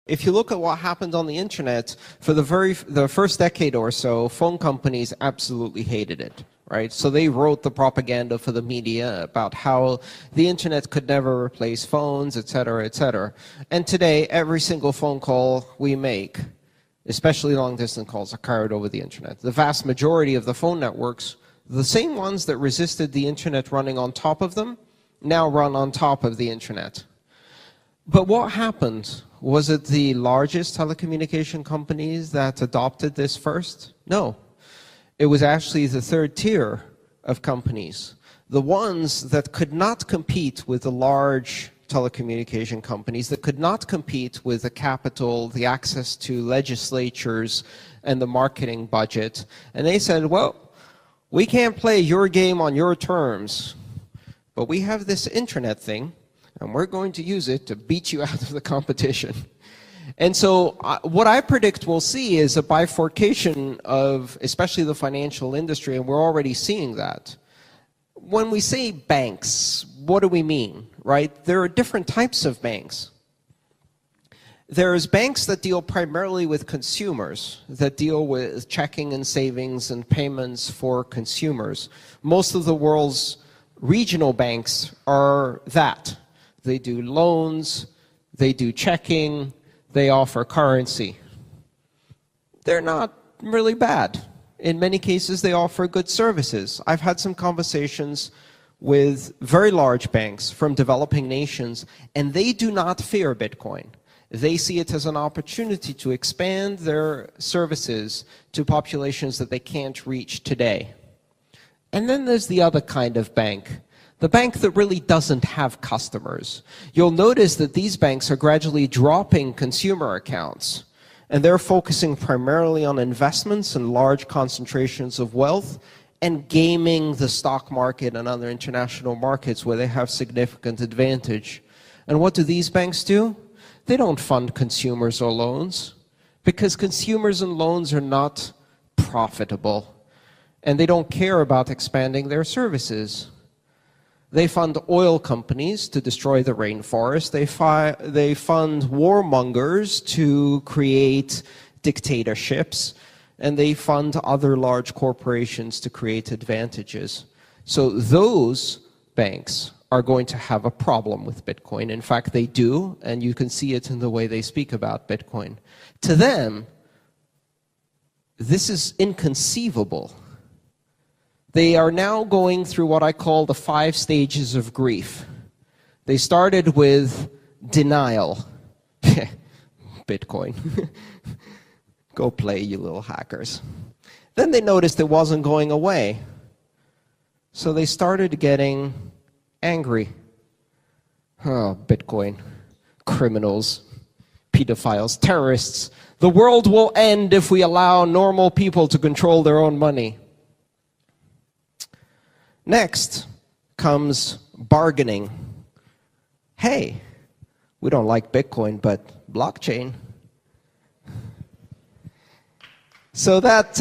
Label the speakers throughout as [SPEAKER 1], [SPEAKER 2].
[SPEAKER 1] If you look at what happened on the internet, for the first decade or so, phone companies absolutely hated it, right? So they wrote the propaganda for the media about how the internet could never replace phones, et cetera, et cetera. And today, every single phone call we make, especially long-distance calls, are carried over the internet. The vast majority of the phone networks, the same ones that resisted the internet running on top of them, now run on top of the internet. But what happened? Was it the largest telecommunication companies that adopted this first? No. It was actually the third tier of companies, the ones that could not compete with the large telecommunication companies, that could not compete with the capital, the access to legislatures, and the marketing budget. And they said, well, we can't play your game on your terms, but we have this internet thing, and we're going to use it to beat you out of the competition. And so what I predict we'll see is a bifurcation of especially the financial industry, and we're already seeing that. When we say banks, what do we mean, right? There are different types of banks. There's banks that deal primarily with consumers, that deal with checking and savings and payments for consumers. Most of the world's regional banks are that. They do loans, they do checking, they offer currency. They're not really bad. In many cases, they offer good services. I've had some conversations with very large banks from developing nations, and they do not fear Bitcoin. They see it as an opportunity to expand their services to populations that they can't reach today. And then there's the other kind of bank, the bank that really doesn't have customers. You'll notice that these banks are gradually dropping consumer accounts, and they're focusing primarily on investments and large concentrations of wealth and gaming the stock market and other international markets where they have significant advantage. And what do these banks do? They don't fund consumers or loans, because consumers and loans are not profitable, and they don't care about expanding their services. They fund oil companies to destroy the rainforest. They fund warmongers to create dictatorships. And they fund other large corporations to create advantages. So those banks are going to have a problem with Bitcoin. In fact, they do, and you can see it in the way they speak about Bitcoin. To them, this is inconceivable. They are now going through what I call the 5 stages of grief. They started with denial. Bitcoin. Go play, you little hackers. Then they noticed it wasn't going away. So they started getting angry. Oh, Bitcoin. Criminals, pedophiles, terrorists. The world will end if we allow normal people to control their own money. Next comes bargaining. Hey, we don't like Bitcoin, but blockchain. So that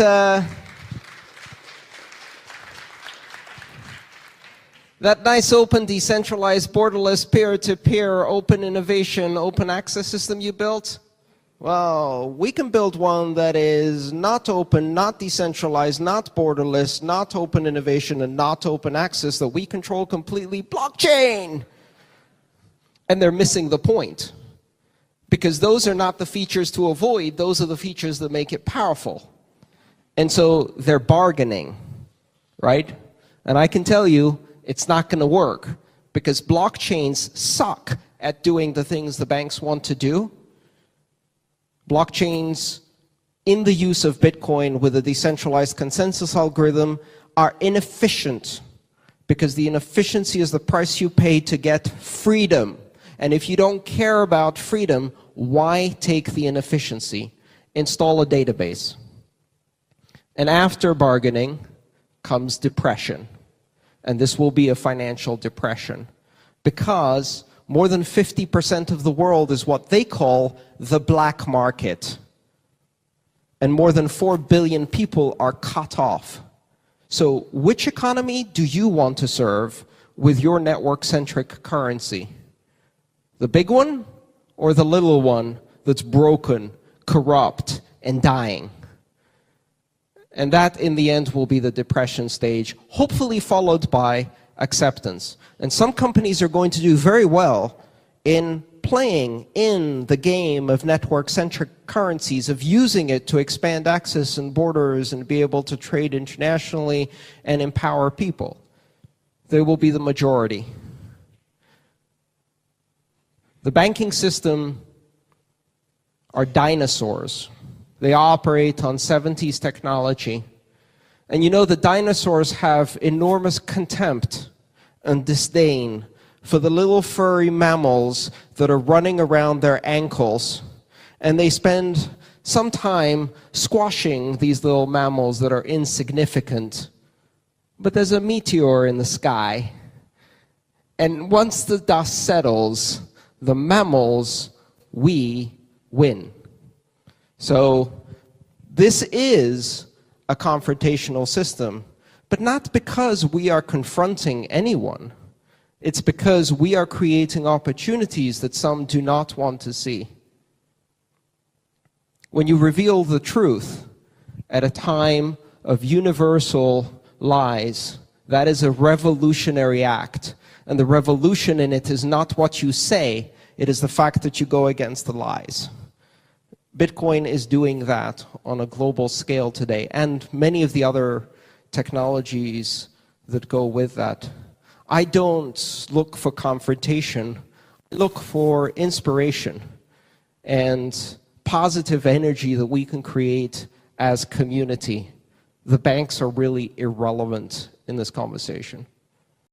[SPEAKER 1] nice open, decentralized, borderless, peer-to-peer, open innovation, open access system you built, well, we can build one that is not open, not decentralized, not borderless, not open innovation, and not open access, that we control completely. Blockchain! And they're missing the point. Because those are not the features to avoid, those are the features that make it powerful. And so they're bargaining, right? And I can tell you, it's not going to work, because blockchains suck at doing the things the banks want to do. Blockchains, in the use of Bitcoin with a decentralized consensus algorithm, are inefficient, because the inefficiency is the price you pay to get freedom. And if you don't care about freedom, why take the inefficiency? Install a database. And after bargaining comes depression. And this will be a financial depression, because more than 50% of the world is what they call the black market. And more than 4 billion people are cut off. So which economy do you want to serve with your network-centric currency? The big one or the little one that's broken, corrupt, and dying. And that, in the end, will be the depression stage, hopefully followed by acceptance. And some companies are going to do very well in playing in the game of network-centric currencies, of using it to expand access and borders and be able to trade internationally and empower people. They will be the majority. The banking system are dinosaurs. They operate on 70s technology. And you know, the dinosaurs have enormous contempt and disdain for the little furry mammals that are running around their ankles. And they spend some time squashing these little mammals that are insignificant. But there's a meteor in the sky. And once the dust settles, the mammals, we win. So this is a confrontational system, but not because we are confronting anyone. It's because we are creating opportunities that some do not want to see. When you reveal the truth at a time of universal lies, that is a revolutionary act. And the revolution in it is not what you say, it is the fact that you go against the lies. Bitcoin is doing that on a global scale today, and many of the other technologies that go with that. I don't look for confrontation, I look for inspiration and positive energy that we can create as community. The banks are really irrelevant in this conversation.